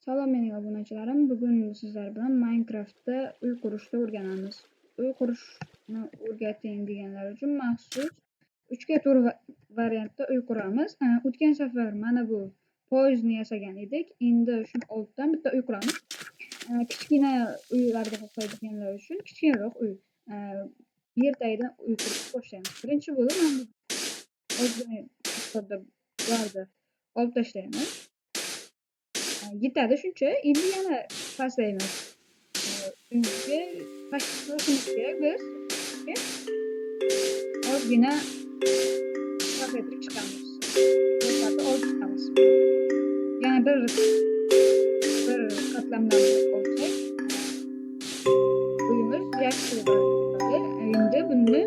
Salom mening obunachilarim. Bugun sizlar bilan Minecraftda uy qurishni o'rganamiz. Uy qurishni o'rgating deganlar uchun maxsus 3 ga to'g'ri variantda uy quramiz. O'tgan safar mana bu poyezdni yasagan edik. Endi shuni oldidan bitta uy quramiz. Kichkina uylarga xohlaydiganlar uchun kichkinaroq uy. Yer tagidan uy qurishni boshlaymiz. Birinchi bo'lib mana ozgina miqdorda bularni olib tashlaymiz. Yetadi shuncha. Endi yana pastlaymiz. Uyga qilishimiz kerak biz. Ozgina pasaytirib chiqamiz. Olib chiqamiz. Yana bir qatlamdan olsak uyimiz yaxshi bo'ladi. Endi buni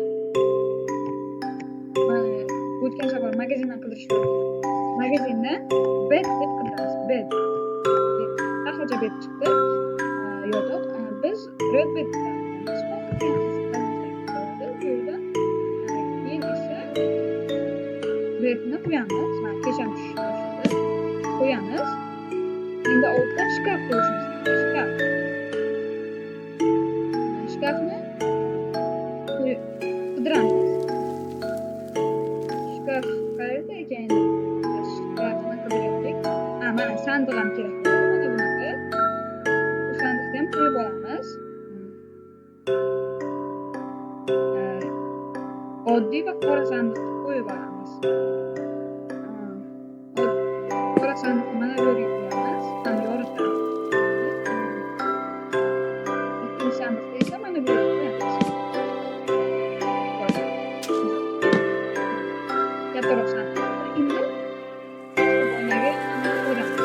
o'tgan safar magazindan qidirishdi. Magazindan bed deb qidiramiz. Bed. Hoca bed çıktı. Yotoq. Biz red bed qilamiz. Keyin esa bedni qo'yamiz. Mana kecham tushdi. Qo'yamiz. Endi oldidan shkaf qo'yishimiz kerak. Shkaf. Shkafni qidiramiz. Shkaf qayerda ekan endi? Shkafni qidiryaptik. Mana sandiq ham kerak. Sandiqni ham qo'yib olamiz. Oddiy va qora sandiqni qo'yib olamiz. Qora sandiqni mana bu yerga qo'yamiz. Ham yoritamiz. Ikkinchi sandiqni esa mana bu yerga qo'yamiz. Kattaroq sandiqni endi onaga qo'yamiz.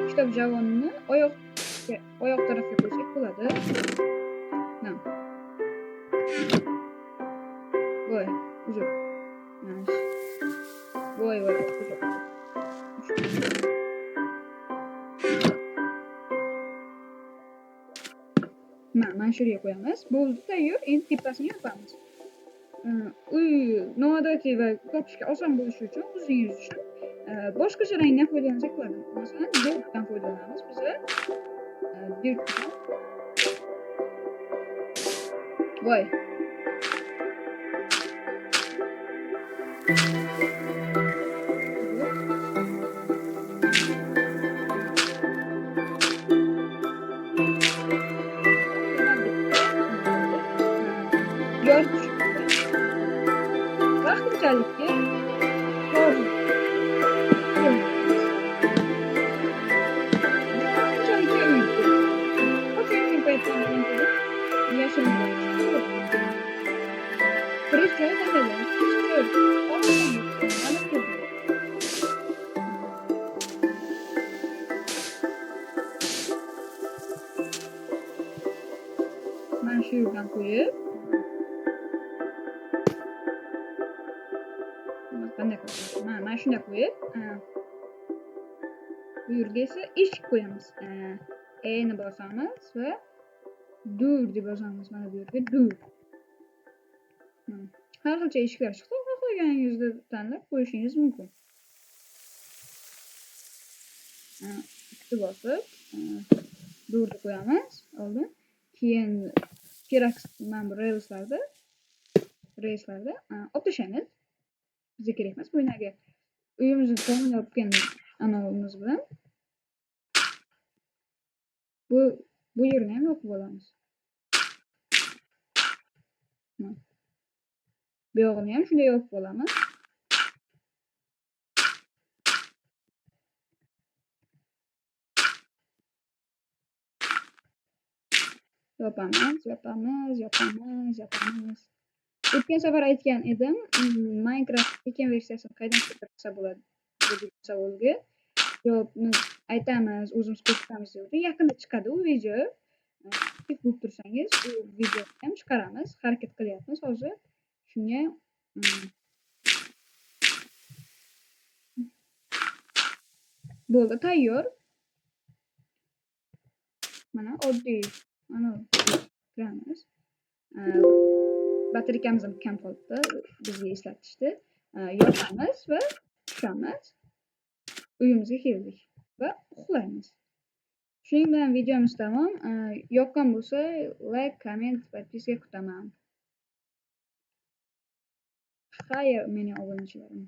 Kitob javonni oyoq tarafga qo'ysak bo'ladi. Voy, uzib. Voy, uzib. Mana shu yerga qo'yamiz. Bo'ldi, tayyor. Endi tepasini yopamiz. Uy noodatiy va topishga oson bo'lishi uchun o'zingiz uchun boshqacha rangdan foydalansak bo'ladi. Masalan, birdan foydalanamiz biz. Birdan. Voy. Vaqtinchalikka mana shu yerdan qo'yib qanday qilamiz? Mana shunday qo'yib bu yerga esa eshik qo'yamiz. Ni bosamiz va dur deb yozamiz. Mana bu yerga dur. Har xilcha eshiklar chiqdi. Xohlaganingizda tanlab qo'yishingiz mumkin. Ikkita bosib durni qo'yamiz oldin. Keyin kerak mana bu relslarda olib tashlaymiz. Bizga kerak emas. Bu yerga uyimizni tomon yopgan anavimiz bilan bu yerni ham yopib olamiz. Bu yog'ini ham shunday yopib olamiz. Yopamiz. O'tgan safar aytgan edim, Minecraft tekin versiyasini qaydan keltirsa bo'ladi degan savolga javobni aytamiz, o'zimiz ko'rsatamiz dedi. Yaqinda chiqadi u video. Klip bo'lib tursangiz, u videoni ham chiqaramiz. Harakat qilyapmiz hozir. Shunga bo'ldi, tayyor. Mana oddiy kiramiz. Batareykamiz ham kam qolibdi. Bizga eslatishdi. yotamiz va tushamiz. Uyimizga keldik va uxlaymiz. Shuning bilan videomiz tamom. Yoqqan bo'lsa, layk, komment, podpiska kutaman. Xayr, mening obunachilarim.